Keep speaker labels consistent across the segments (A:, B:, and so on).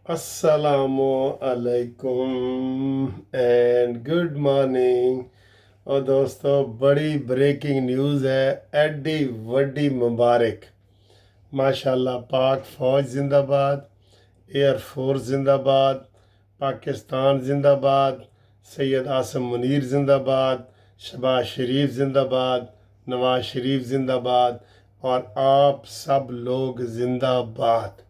A: अस्सलामु अलैकुम and good morning. और दोस्तों, बड़ी ब्रेकिंग न्यूज़ है। एडी वड्डी मुबारक। माशाल्लाह, पाक फ़ौज जिंदाबाद, एयर फोर्स जिंदाबाद, पाकिस्तान जिंदाबाद, सैयद आसम मुनीर जिंदाबाद, शहबाज शरीफ जिंदाबाद, नवाज शरीफ जिंदाबाद, और आप सब लोग जिंदाबाद।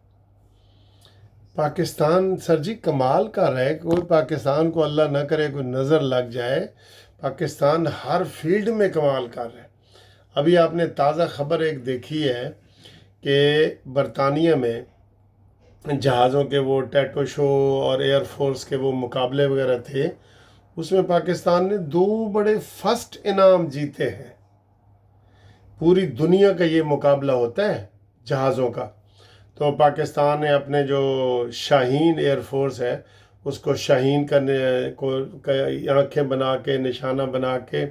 A: पाकिस्तान सर जी कमाल कर रहा है। कोई पाकिस्तान को अल्लाह ना करे कोई नज़र लग जाए। पाकिस्तान हर फील्ड में कमाल कर रहा है। अभी आपने ताज़ा खबर एक देखी है कि बरतानिया में जहाज़ों के वो टैटो शो और एयर फोर्स के वो मुकाबले वगैरह थे, उसमें पाकिस्तान ने 2 बड़े फर्स्ट इनाम जीते हैं। पूरी दुनिया का ये मुकाबला होता है जहाज़ों का। तो पाकिस्तान ने अपने जो शाहीन एयर फोर्स है उसको शाहीन करने को आंखें बना के निशाना बना के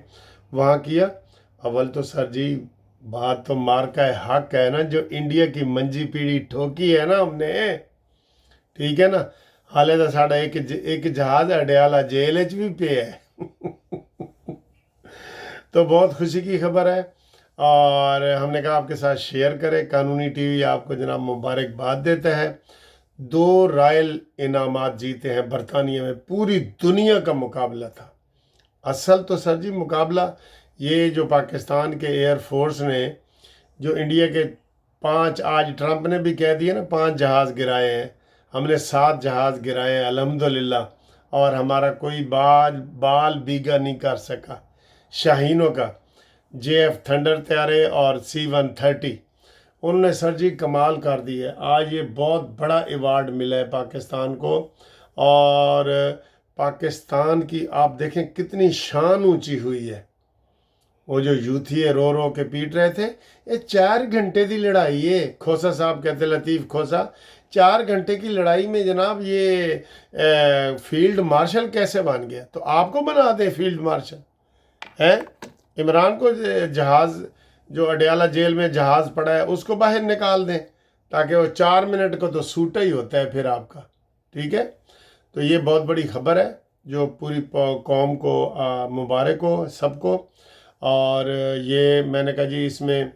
A: वहाँ किया। अव्वल तो सर जी बात तो मार का हक है ना, जो इंडिया की मंजी पीढ़ी ठोकी है ना हमने, ठीक है ना। हाले तो साढ़ा एक जहाज अडयाला जेल च भी पे है। तो बहुत खुशी की खबर है और हमने कहा आपके साथ शेयर करें। कानूनी टीवी आपको जनाब मुबारकबाद देता है। 2 रॉयल इनामात जीते हैं बरतानिया में। पूरी दुनिया का मुकाबला था। असल तो सर जी मुकाबला ये जो पाकिस्तान के एयर फोर्स ने जो इंडिया के 5, आज ट्रंप ने भी कह दिया ना 5 जहाज़ गिराए हैं, हमने 7 जहाज़ गिराए हैं अल्हम्दुलिल्लाह, और हमारा कोई बाल बीगा नहीं कर सका। शाहीनों का JF थंडर तैयारे और C-130 उन्होंने सर जी कमाल कर दी है। आज ये बहुत बड़ा अवार्ड मिला है पाकिस्तान को। और पाकिस्तान की आप देखें कितनी शान ऊंची हुई है। वो जो यूथी है रो के पीट रहे थे, ये 4 घंटे की लड़ाई है। खोसा साहब कहते, लतीफ़ खोसा, 4 घंटे की लड़ाई में जनाब ये फील्ड मार्शल कैसे बन गया? तो आपको बना दें फील्ड मार्शल हैं। इमरान को जहाज़ जो अडयाला जेल में जहाज़ पड़ा है उसको बाहर निकाल दें, ताकि वो 4 मिनट को तो सूटा ही होता है फिर आपका, ठीक है। तो ये बहुत बड़ी खबर है जो पूरी कौम को मुबारक हो सबको। और ये मैंने कहा जी इसमें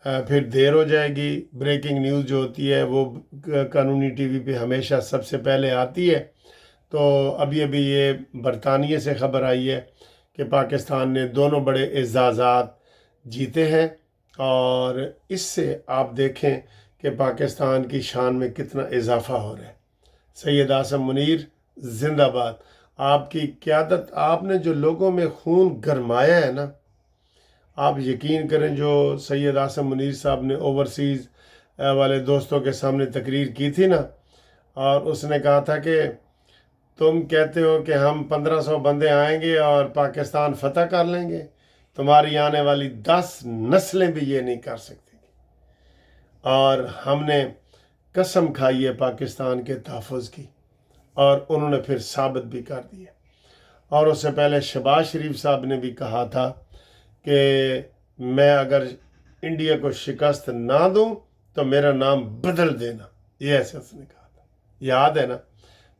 A: फिर देर हो जाएगी। ब्रेकिंग न्यूज़ जो होती है वो कानूनी टीवी पे हमेशा सबसे पहले आती है। तो अभी अभी ये बरतानिया से खबर आई है कि पाकिस्तान ने दोनों बड़े एजाज़ात जीते हैं। और इससे आप देखें कि पाकिस्तान की शान में कितना इजाफा हो रहा है। सैयद आसम मुनीर जिंदाबाद। आपकी क़यादत, आपने जो लोगों में खून गरमाया है ना, आप यकीन करें जो सैयद आसम मुनीर साहब ने ओवरसीज़ वाले दोस्तों के सामने तकरीर की थी ना, और उसने कहा था कि तुम कहते हो कि हम 1500 बंदे आएंगे और पाकिस्तान फतह कर लेंगे, तुम्हारी आने वाली 10 नस्लें भी ये नहीं कर सकती। और हमने कसम खाई है पाकिस्तान के तहफ़्फ़ुज़ की, और उन्होंने फिर साबित भी कर दिया। और उससे पहले शहबाज शरीफ साहब ने भी कहा था कि मैं अगर इंडिया को शिकस्त ना दूं तो मेरा नाम बदल देना, ये ऐसे उसने कहा था, याद है ना।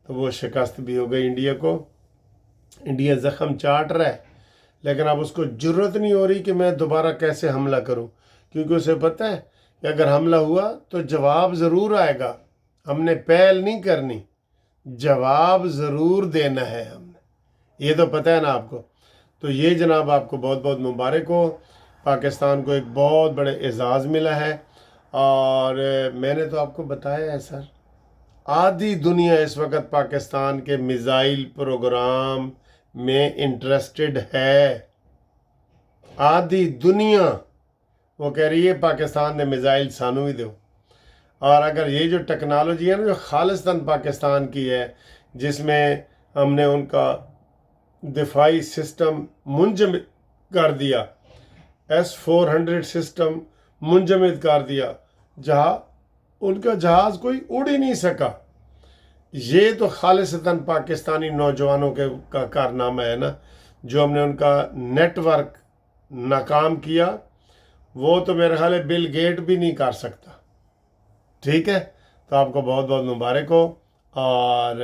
A: तो वो शिकस्त भी हो गई इंडिया को। इंडिया ज़ख़म चाट रहा है, लेकिन अब उसको ज़रूरत नहीं हो रही कि मैं दोबारा कैसे हमला करूं, क्योंकि उसे पता है कि अगर हमला हुआ तो जवाब ज़रूर आएगा। हमने पहल नहीं करनी, जवाब ज़रूर देना है हमने, ये तो पता है ना आपको। तो ये जनाब आपको बहुत बहुत मुबारक हो। पाकिस्तान को एक बहुत बड़े एजाज़ मिला है। और मैंने तो आपको बताया है सर, आधी दुनिया इस वक्त पाकिस्तान के मिज़ाइल प्रोग्राम में इंटरेस्टेड है। आधी दुनिया वो कह रही है पाकिस्तान ने मिज़ाइल सानू ही दो। और अगर ये जो टेक्नोलॉजी है ना जो खालिस्तान पाकिस्तान की है, जिसमें हमने उनका दिफाई सिस्टम मुंजमद कर दिया, S-400 सिस्टम मुंजमद कर दिया, जहाँ उनका जहाज़ कोई उड़ ही नहीं सका। ये तो खालिस्तान पाकिस्तानी नौजवानों के का कारनामा है ना। जो हमने उनका नेटवर्क नाकाम किया, वो तो मेरे ख्याल है बिल गेट भी नहीं कर सकता, ठीक है। तो आपको बहुत बहुत मुबारक हो। اور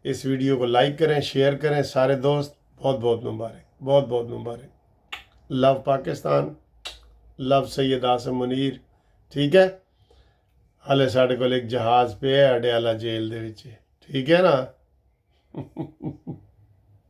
A: اس ویڈیو کو لائک کریں، شیئر کریں سارے دوست. بہت بہت مبارک، بہت بہت مبارک. لو پاکستان، لو سید آصم منیر. ٹھیک ہے. ہالے ساڈے کول ایک جہاز پہ ہے اڈیالہ جیل دے وچ. ٹھیک ہے نا.